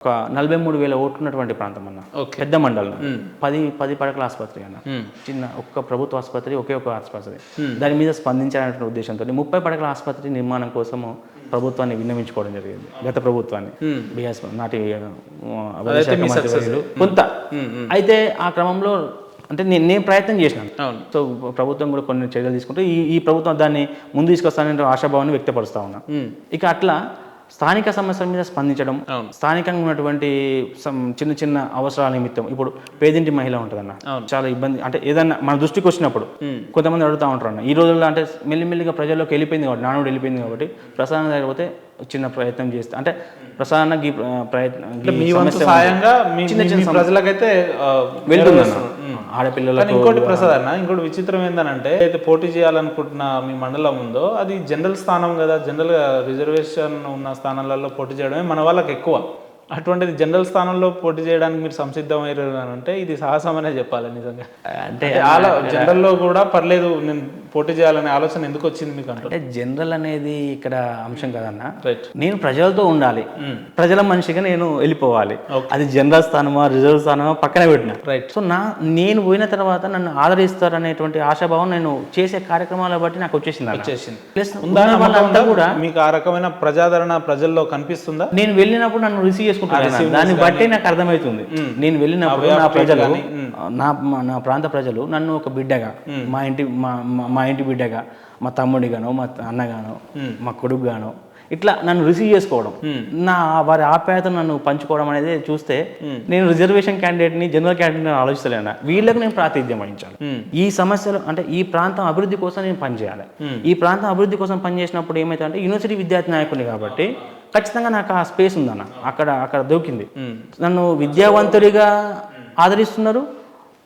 ఒక 43,000 ఓట్లు ఉన్నటువంటి ప్రాంతం అన్న. పెద్ద మండలం 10 పడకల ఆసుపత్రి అన్న. చిన్న ఒక్క ప్రభుత్వ ఆసుపత్రి, ఒకే ఒక ఆసుపత్రి. దాని మీద స్పందించాలనే ఉద్దేశంతో 30 పడకల ఆసుపత్రి నిర్మాణం కోసము ప్రభుత్వాన్ని విన్నవించుకోవడం జరిగింది. గత ప్రభుత్వాన్ని బీఆర్ఎస్ నాటి కొంత అయితే ఆ క్రమంలో అంటే నేను ప్రయత్నం చేసినాను. సో ప్రభుత్వం కూడా కొన్ని చర్యలు తీసుకుంటే ఈ ప్రభుత్వం దాన్ని ముందు తీసుకొస్తాననే ఆశాభావాన్ని వ్యక్తపరుస్తా ఉన్నా. ఇక అట్లా స్థానిక సమస్యల మీద స్పందించడం, స్థానికంగా ఉన్నటువంటి చిన్న చిన్న అవసరాల నిమిత్తం, ఇప్పుడు పేదింటి మహిళ ఉంటుందన్న, చాలా ఇబ్బంది, అంటే ఏదన్నా మన దృష్టికి వచ్చినప్పుడు కొంతమంది అడుగుతూ ఉంటారు అన్న. ఈ రోజుల్లో అంటే మెల్లిమెల్లిగా ప్రజల్లోకి వెళ్ళిపోయింది కాబట్టి, నానుడు వెళ్ళిపోయింది కాబట్టి ప్రసాదం లేకపోతే చిన్న ప్రయత్నం చేస్తే, అంటే ప్రసాదన చిన్న చిన్న ప్రజలకైతే వెళ్తుందన్న. ఆడపిల్లలకు ఇంకోటి ప్రసాద్ అన్న, ఇంకోటి విచిత్రం ఏంటంటే అయితే పోటీ చేయాలనుకుంటున్న మీ మండలం ఉందో అది జనరల్ స్థానం కదా, జనరల్ గా రిజర్వేషన్ ఉన్న స్థానాలలో పోటీ చేయడమే మన వాళ్ళకి ఎక్కువ. అటువంటిది జనరల్ స్థానంలో పోటీ చేయడానికి మీరు సంసిద్ధమయ్యారు అని అంటే ఇది సాహసమనే చెప్పాలి నిజంగా. అంటే జనరల్లో కూడా పర్లేదు నేను పోటీ చేయాలనే ఆలోచన ఎందుకు వచ్చింది మీకు? అంటే జనరల్ అనేది ఇక్కడ అంశం కదన్న. నేను ప్రజలతో ఉండాలి, ప్రజల మనిషిగా నేను వెళ్ళిపోవాలి. అది జనరల్ స్థానమా రిజర్వ్ స్థానమా పక్కన పెట్టిన. సో నేను పోయిన తర్వాత నన్ను ఆదరిస్తారు అనేటువంటి ఆశాభావం నేను చేసే కార్యక్రమాల బట్టి నాకు వచ్చేసింది. ప్లస్ కూడా మీకు ఆ రకమైన ప్రజాదరణ ప్రజల్లో కనిపిస్తుందా? నేను వెళ్ళినప్పుడు నన్ను రిసీవ్ చేసుకుంటాను, దాన్ని బట్టి నాకు అర్థమవుతుంది. నేను వెళ్ళినప్పుడు నా ప్రజలు, నా ప్రాంత ప్రజలు నన్ను ఒక బిడ్డగా, మా ఇంటి బిడ్డగా, మా తమ్ముడిగానో, మా అన్నగానో, మా కొడుకుగానో ఇట్లా నన్ను రిసీవ్ చేసుకోవడం, వారి ఆప్యాయతను నన్ను పంచుకోవడం అనేది చూస్తే నేను రిజర్వేషన్ క్యాండిడేట్ని, జనరల్ క్యాండిడేట్ని ఆలోచిస్తలేనా, వీళ్ళకి నేను ప్రాతినిధ్యం వహించాలి. ఈ సమస్యలు అంటే ఈ ప్రాంతం అభివృద్ధి కోసం నేను పనిచేయాలి. ఈ ప్రాంతం అభివృద్ధి కోసం పనిచేసినప్పుడు ఏమైతే అంటే యూనివర్సిటీ విద్యార్థి నాయకుడిని కాబట్టి ఖచ్చితంగా నాకు ఆ స్పేస్ ఉందన్న, అక్కడ దొరికింది. నన్ను విద్యావంతుడిగా ఆదరిస్తున్నారు,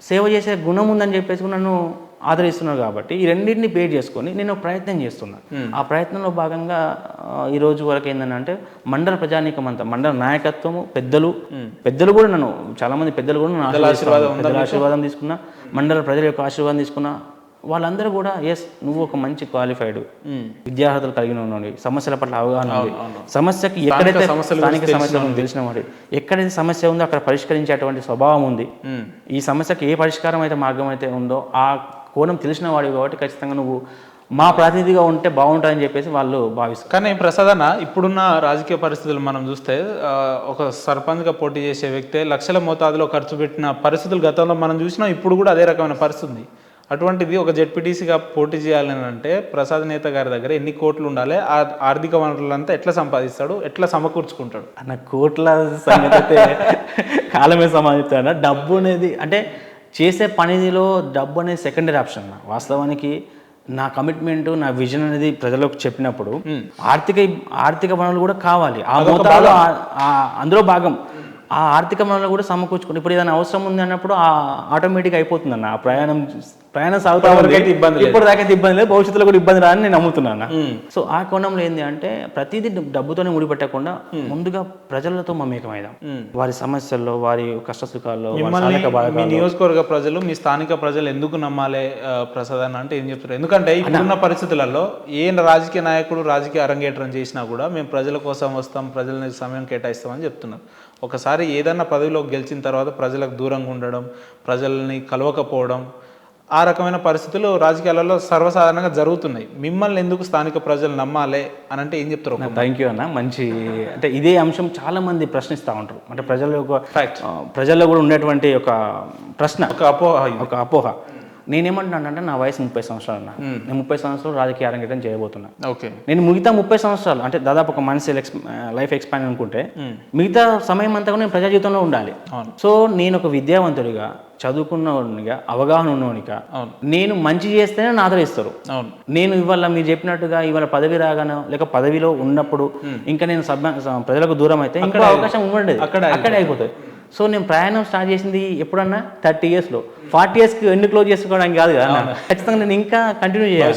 సేవ చేసే గుణం ఉందని చెప్పేసి నన్ను ఆదరిస్తున్నారు. కాబట్టి ఈ రెండింటిని పేర్ చేసుకొని నేను ప్రయత్నం చేస్తున్నాను. ఆ ప్రయత్నంలో భాగంగా ఈ రోజు వరకు ఏంటంటే మండల ప్రజానీకం అంతా, మండల నాయకత్వము, పెద్దలు కూడా నన్ను, చాలా మంది పెద్దలు కూడా నన్ను ఆశీర్వాదం తీసుకున్నా, మండల ప్రజల యొక్క ఆశీర్వాదం తీసుకున్నా. వాళ్ళందరూ కూడా నువ్వు ఒక మంచి క్వాలిఫైడ్ విద్యార్హతలు కలిగిన ఉన్నాడు, సమస్యల పట్ల అవగాహన ఉంది, సమస్యకి ఎక్కడైతే స్థానిక సమస్యలు తెలిసిన వాడు, ఎక్కడైతే సమస్య ఉందో అక్కడ పరిష్కరించేటువంటి స్వభావం ఉంది, ఈ సమస్యకి ఏ పరిష్కారం అయితే మార్గం అయితే ఉందో ఆ కోణం తెలిసిన వాడు కాబట్టి ఖచ్చితంగా నువ్వు మా ప్రాతినిధిగా ఉంటే బాగుంటుందని చెప్పేసి వాళ్ళు భావిస్తారు. కానీ ప్రసాద్ అన్న, ఇప్పుడున్న రాజకీయ పరిస్థితులు మనం చూస్తే ఒక సర్పంచ్గా పోటీ చేసే వ్యక్తే లక్షల మోతాదులో ఖర్చు పెట్టిన పరిస్థితులు గతంలో మనం చూసినాం, ఇప్పుడు కూడా అదే రకమైన పరిస్థితి ఉంది. అటువంటిది ఒక జెడ్పీటీసీగా పోటీ చేయాలని అంటే ప్రసాద్ నేత గారి దగ్గర ఎన్ని కోట్లు ఉండాలి, ఆ ఆర్థిక వనరులంతా ఎట్లా సంపాదిస్తాడు, ఎట్లా సమకూర్చుకుంటాడు? అన్న కోట్ల సంగతి అయితే కాలమే సంపాదిస్తాడు. డబ్బు అనేది అంటే చేసే పనిలో డబ్బు అనేది సెకండరీ ఆప్షన్. వాస్తవానికి నా కమిట్మెంట్, నా విజన్ అనేది ప్రజలకు చెప్పినప్పుడు ఆర్థిక వనరులు కూడా కావాలి, ఆ మోతాదులో అందులో భాగం. ఆ ఆర్థిక వనరులు కూడా సమకూర్చుకుంటే ఇప్పుడు ఏదైనా అవసరం ఉంది అన్నప్పుడు ఆటోమేటిక్గా అయిపోతుంది అన్న. ఆ ప్రయాణం సాగుతా ఇప్పుడు దాకైతే ఇబ్బంది లేదు, భవిష్యత్తులో కూడా ఇబ్బంది రాని నేను నమ్ముతున్నాను. సో ఆ కోణంలో ఏంది అంటే ప్రతిదీ డబ్బుతోనే ముడిపెట్టకుండా ముందుగా ప్రజలతో మమేకమైదాం, వారి సమస్యల్లో, వారి కష్ట సుఖాల్లో. మీ నియోజకవర్గ ప్రజలు, మీ స్థానిక ప్రజలు ఎందుకు నమ్మాలి ప్రసాద్ అన్న అంటే ఏం చెప్తారు? ఎందుకంటే ఇప్పుడున్న పరిస్థితులలో ఏ రాజకీయ నాయకుడు రాజకీయ అరంగేట్రం చేసినా కూడా మేము ప్రజల కోసం వస్తాం, ప్రజల సమయం కేటాయిస్తామని చెప్తున్నారు. ఒకసారి ఏదన్నా పదవిలోకి గెలిచిన తర్వాత ప్రజలకు దూరంగా ఉండడం, ప్రజల్ని కలవకపోవడం, ఆ రకమైన పరిస్థితులు రాజకీయాలలో సర్వసాధారణంగా జరుగుతున్నాయి. మిమ్మల్ని ఎందుకు స్థానిక ప్రజలు నమ్మాలి అని అంటే ఏం చెప్తారు? థ్యాంక్ యూ అన్న. మంచి అంటే ఇదే అంశం చాలా మంది ప్రశ్నిస్తూ ఉంటారు. అంటే ప్రజల్లో కూడా ఉండేటువంటి ఒక ప్రశ్న, ఒక అపోహ. నేనేమంటున్నానంటే నా వయసు 30 సంవత్సరాలు అన్న. నేను 30 సంవత్సరాలు రాజకీయ అరంగేట్రం చేయబోతున్నా. నేను మిగతా 30 సంవత్సరాలు అంటే దాదాపు ఒక మనిషి లైఫ్ ఎక్స్పాండ్ అనుకుంటే మిగతా సమయం అంతా కూడా నేను ప్రజా జీవితంలో ఉండాలి. సో నేను ఒక విద్యావంతుడిగా, చదువుకున్నవాడిగా, అవగాహన ఉన్నవాడిగా నేను మంచి చేస్తేనే నా ఆదరిస్తారు. నేను ఇవాళ మీరు చెప్పినట్టుగా ఇవాళ పదవి రాగానో లేక పదవిలో ఉన్నప్పుడు ఇంకా నేను ప్రజలకు దూరం అయితే ఇంకా అవకాశం ఉండేది, అక్కడే అయిపోతుంది. సో నేను ప్రయాణం స్టార్ట్ చేసింది ఎప్పుడన్నా 30 yearsలో, 40 yearsకి ఎన్ని క్లోజ్ చేసుకోవడానికి కాదు కదా. ఖచ్చితంగా నేను ఇంకా కంటిన్యూ చేయాలి,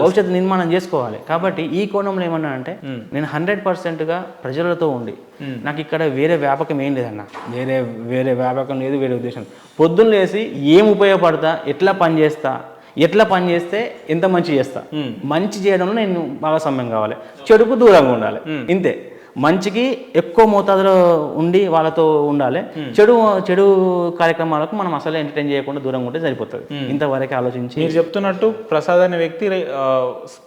భవిష్యత్తు నిర్మాణం చేసుకోవాలి. కాబట్టి ఈ కోణంలో ఏమన్నా అంటే నేను 100%గా ప్రజలతో ఉండి, నాకు ఇక్కడ వేరే వ్యాపకం ఏం లేదన్న, వేరే వ్యాపకం లేదు, వేరే ఉద్దేశం. పొద్దున్న లేసి ఏం ఉపయోగపడతా, ఎట్లా పనిచేస్తే ఎంత మంచి చేస్తా, మంచి చేయడంలో నేను భాగస్వామ్యం కావాలి, చెడుకు దూరంగా ఉండాలి, ఇంతే. మంచికి ఎక్కువ మోతాదులో ఉండి వాళ్ళతో ఉండాలి, చెడు చెడు కార్యక్రమాలకు మనం అసలు ఎంటర్టైన్ చేయకుండా దూరంగా ఉంటే సరిపోతుంది. ఇంతవరకు ఆలోచించి మీరు చెప్తున్నట్టు ప్రసాద్ అనే వ్యక్తి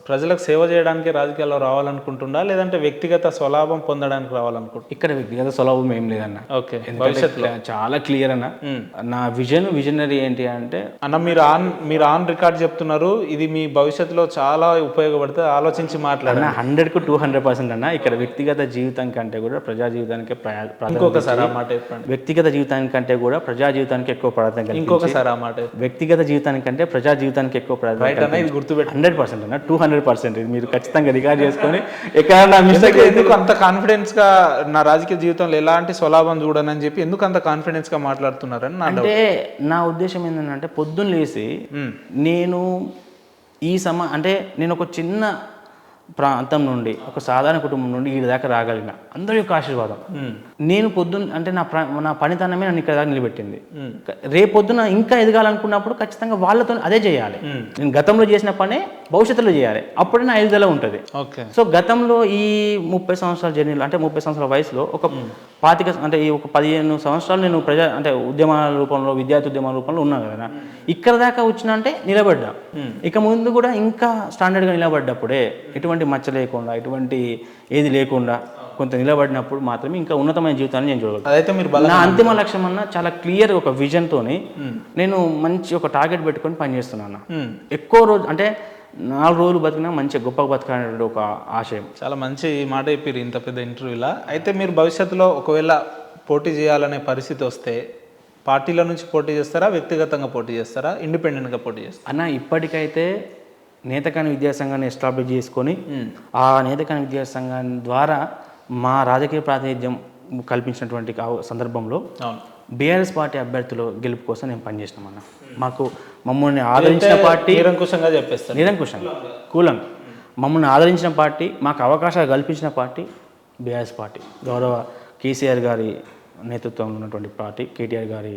ప్రజలకు సేవ చేయడానికి రాజకీయాల్లో రావాలనుకుంటుండా, లేదంటే వ్యక్తిగత స్వలాభం పొందడానికి రావాలనుకుంటున్నా? ఇక్కడ వ్యక్తిగత స్వలాభం ఏం లేదన్న. ఓకే, భవిష్యత్తులో చాలా క్లియర్ అన్న. నా విజనరీ ఏంటి అంటే అన్న, మీరు ఆన్ రికార్డ్ చెప్తున్నారు, ఇది మీ భవిష్యత్తులో చాలా ఉపయోగపడుతుంది, ఆలోచించి మాట్లాడారు. 100కు 200% అన్న. ఇక్కడ వ్యక్తిగత జీవితం కంటే కూడా ప్రజా జీవితానికి ఇంకొకసారి ఆ మాట చెప్పండి. వ్యక్తిగత జీవితానికి కంటే కూడా ప్రజా జీవితానికి ఎక్కువ ప్రాధాన్యత. ఇంకొకసారి ఆ మాట. వ్యక్తిగత జీవితానికి కంటే ప్రజా జీవితానికి ఎక్కువ ప్రాధాన్యత. ఇది గుర్తుపెట్టి 100% అన్న, 200%. ఇది మీరు ఖచ్చితంగా రికార్డ్ చేసుకొని ఎక్కడన్నా మిస్టేక్ ఎందుకు అంత కాన్ఫిడెన్స్ గా నా రాజకీయ జీవితంలో ఎలాంటి స్వలాభం చూడనని చెప్పి ఎందుకు అంత కాన్ఫిడెన్స్ గా మాట్లాడుతున్నారని అంటే నా ఉద్దేశం ఏంటంటే పొద్దున్న లేసి నేను అంటే నేను ఒక చిన్న ప్రాంతం నుండి, ఒక సాధారణ కుటుంబం నుండి ఈ దాకా రాగలిగిన అందరి యొక్క ఆశీర్వాదం. నేను పొద్దున్న అంటే నా పనితనమే నన్ను ఇక్కడ దాకా నిలబెట్టింది. రేపొద్దున ఇంకా ఎదగాలనుకున్నప్పుడు ఖచ్చితంగా వాళ్ళతో అదే చేయాలి. నేను గతంలో చేసిన పనే భవిష్యత్తులో చేయాలి, అప్పుడే నా ఎదుగుదల ఉంటుంది. సో గతంలో ఈ 30 సంవత్సరాల జర్నీలో, అంటే 30 సంవత్సరాల వయసులో ఒక 25 అంటే ఈ ఒక 15 సంవత్సరాలు నేను అంటే ఉద్యమాల రూపంలో, విద్యార్థి ఉద్యమాల రూపంలో ఉన్నాను కదా. ఇక్కడ దాకా వచ్చిన అంటే నిలబడ్డా. ఇక ముందు కూడా ఇంకా స్టాండర్డ్గా నిలబడ్డప్పుడే, ఎటువంటి మచ్చ లేకుండా, ఎటువంటి ఏది లేకుండా కొంత నిలబడినప్పుడు మాత్రమే ఇంకా ఉన్నతమైన జీవితాన్ని నేను చూడగలను. అదైతే మీరు నా అంతిమ లక్ష్యం అన్న చాలా క్లియర్ ఒక విజన్ తోని నేను మంచి ఒక టార్గెట్ పెట్టుకొని పనిచేస్తున్నాను. ఎక్కువ రోజు అంటే 4 రోజులు బతికినా మంచిగా గొప్పగా బతకాలనేటువంటి ఒక ఆశయం. చాలా మంచి మాట చెప్పారు ఇంత పెద్ద ఇంటర్వ్యూలా. అయితే మీరు భవిష్యత్తులో ఒకవేళ పోటీ చేయాలనే పరిస్థితి వస్తే పార్టీల నుంచి పోటీ చేస్తారా, వ్యక్తిగతంగా పోటీ చేస్తారా, ఇండిపెండెంట్గా పోటీ చేస్తారా? అన్న, ఇప్పటికైతే నేతకాని విద్యాసంఘాన్ని ఎస్టాబ్లిష్ చేసుకొని ఆ నేతకాని విద్యాసంఘాన్ని ద్వారా మా రాజకీయ ప్రాతినిధ్యం కల్పించినటువంటి సందర్భంలో బీఆర్ఎస్ పార్టీ అభ్యర్థుల గెలుపు కోసం నేను పనిచేసినామన్న. మమ్మల్ని ఆదరించిన పార్టీ నిరంకుశంగా చెప్పేస్తాను, నిరంకుశంగా కూలం మమ్మల్ని ఆదరించిన పార్టీ, మాకు అవకాశాలు కల్పించిన పార్టీ బీఆర్ఎస్ పార్టీ. గౌరవ కేసీఆర్ గారి నేతృత్వంలో ఉన్నటువంటి పార్టీ, కేటీఆర్ గారి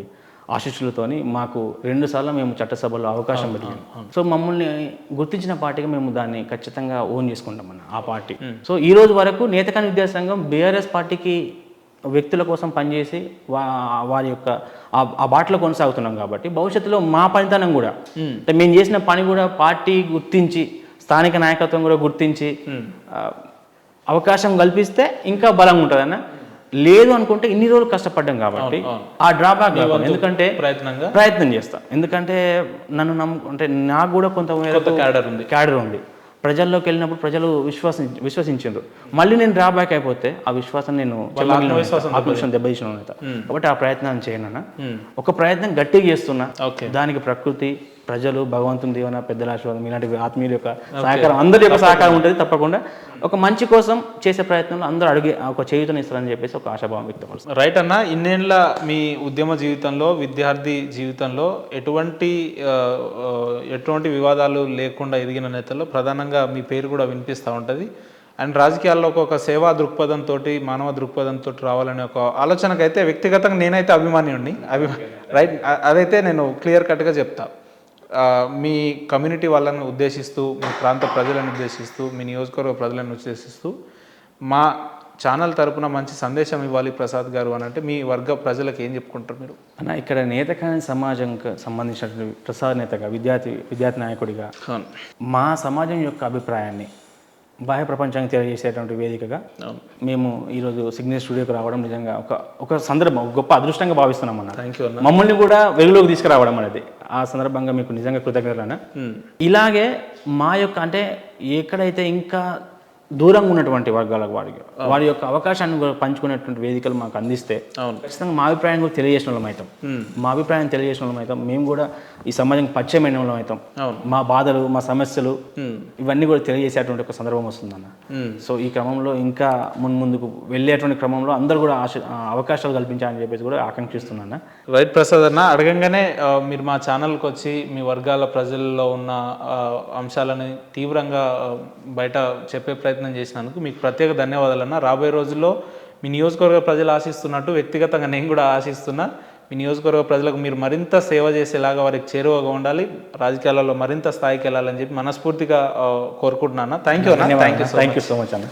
ఆశీస్సులతోని మాకు 2 సార్లు మేము చట్టసభలో అవకాశం పెట్టాము. సో మమ్మల్ని గుర్తించిన పార్టీగా మేము దాన్ని ఖచ్చితంగా ఓన్ చేసుకుంటామన్న ఆ పార్టీ. సో ఈ రోజు వరకు నేతకాని విద్యాసంఘం బీఆర్ఎస్ పార్టీకి వ్యక్తుల కోసం పనిచేసి వారి యొక్క ఆ బాటలో కొనసాగుతున్నాం కాబట్టి భవిష్యత్తులో మా పనితనం కూడా, అంటే మేము చేసిన పని కూడా పార్టీ గుర్తించి, స్థానిక నాయకత్వం కూడా గుర్తించి అవకాశం కల్పిస్తే ఇంకా బలంగా ఉంటుందన్న. లేదు అనుకుంటే ఇన్ని రోజులు కష్టపడ్డాం కాబట్టి ఆ డ్రాబ్యాక్, ఎందుకంటే ప్రయత్నం చేస్తాం. ఎందుకంటే నన్ను అంటే నాకు కూడా కొంత క్యాడర్ ఉంది. ప్రజల్లోకి వెళ్ళినప్పుడు ప్రజలు విశ్వసించారు. మళ్ళీ నేను డ్రాబ్యాక్ అయిపోతే ఆ విశ్వాసం నేను ఆత్మవిశ్వాసం దెబ్బతీసిన కాబట్టి ఆ ప్రయత్నాన్ని చేయనన్నా. ఒక ప్రయత్నం గట్టిగా చేస్తున్నా. దానికి ప్రకృతి, ప్రజలు, భగవంతుని దీవెన, పెద్దల ఆశీర్వాదం, ఇలాంటి ఆత్మీయుల యొక్క సహకారం, అందరి యొక్క సహకారం ఉంటుంది. తప్పకుండా ఒక మంచి కోసం చేసే ప్రయత్నంలో అందరూ అడిగే ఒక చేయుతని ఇస్తారని చెప్పేసి ఒక ఆశాభావం వ్యక్తపరుస్తుంది. రైట్ అన్న, ఇన్నేళ్ళ మీ ఉద్యమ జీవితంలో, విద్యార్థి జీవితంలో ఎటువంటి వివాదాలు లేకుండా ఎదిగిన నేతల్లో ప్రధానంగా మీ పేరు కూడా వినిపిస్తూ ఉంటుంది. అండ్ రాజకీయాల్లో ఒక సేవా దృక్పథంతో, మానవ దృక్పథంతో రావాలనే ఒక ఆలోచనకైతే వ్యక్తిగతంగా నేనైతే అభిమానిని. రైట్, అదైతే నేను క్లియర్ కట్గా చెప్తా. మీ కమ్యూనిటీ వాళ్ళని ఉద్దేశిస్తూ, మీ ప్రాంత ప్రజలను ఉద్దేశిస్తూ, మీ నియోజకవర్గ ప్రజలను ఉద్దేశిస్తూ మా ఛానల్ తరపున మంచి సందేశం ఇవ్వాలి ప్రసాద్ గారు అని అంటే మీ వర్గ ప్రజలకు ఏం చెప్పుకుంటారు మీరు? అన్న, ఇక్కడ నేతకాని సమాజంకి సంబంధించిన ప్రసాద్ నేతగా, విద్యార్థి నాయకుడిగా మా సమాజం యొక్క అభిప్రాయాన్ని బాహ్య ప్రపంచానికి తెలియజేసేటువంటి వేదికగా మేము ఈరోజు సిగ్నల్ స్టూడియోకి రావడం నిజంగా ఒక సందర్భం, గొప్ప అదృష్టంగా భావిస్తున్నాం అన్న. మమ్మల్ని కూడా వెలుగులోకి తీసుకురావడం అనేది ఆ సందర్భంగా మీకు నిజంగా కృతజ్ఞతలన్న. ఇలాగే మా యొక్క అంటే ఎక్కడైతే ఇంకా దూరంగా ఉన్నటువంటి వర్గాలకు వారి యొక్క అవకాశాన్ని పంచుకునేటువంటి వేదికలు మాకు అందిస్తే ఖచ్చితంగా మా అభిప్రాయం కూడా తెలియజేసిన వాళ్ళం అవుతాం. మా అభిప్రాయం తెలియజేసిన వాళ్ళం అవుతాం. మేము కూడా ఈ సమాజంకి పరిచయమైన వాళ్ళం అవుతాం. మా బాధలు, మా సమస్యలు ఇవన్నీ కూడా తెలియజేసేటువంటి ఒక సందర్భం వస్తుందన్న. సో ఈ క్రమంలో ఇంకా ముందుకు వెళ్ళేటువంటి క్రమంలో అందరూ కూడా అవకాశాలు కల్పించాలని చెప్పేసి కూడా ఆకాంక్షిస్తున్నాను. రైట్ ప్రసాద్ అన్న, అడగంగానే మీరు మా ఛానల్కి వచ్చి మీ వర్గాల ప్రజల్లో ఉన్న అంశాలని తీవ్రంగా బయట చెప్పే ప్రయత్నం చేసినందుకు మీకు ప్రత్యేక ధన్యవాదాలు అన్న. రాబోయే రోజుల్లో మీ నియోజకవర్గ ప్రజలు ఆశిస్తున్నట్టు వ్యక్తిగతంగా నేను కూడా ఆశిస్తున్నా. మీ నియోజకవర్గ ప్రజలకు మీరు మరింత సేవ చేసేలాగా, వారికి చేరువగా ఉండాలి, రాజకీయాలలో మరింత స్థాయికి వెళ్ళాలని చెప్పి మనస్ఫూర్తిగా కోరుకుంటున్నాను. థ్యాంక్ యూ అన్న. థ్యాంక్ యూ సో మచ్ అన్న.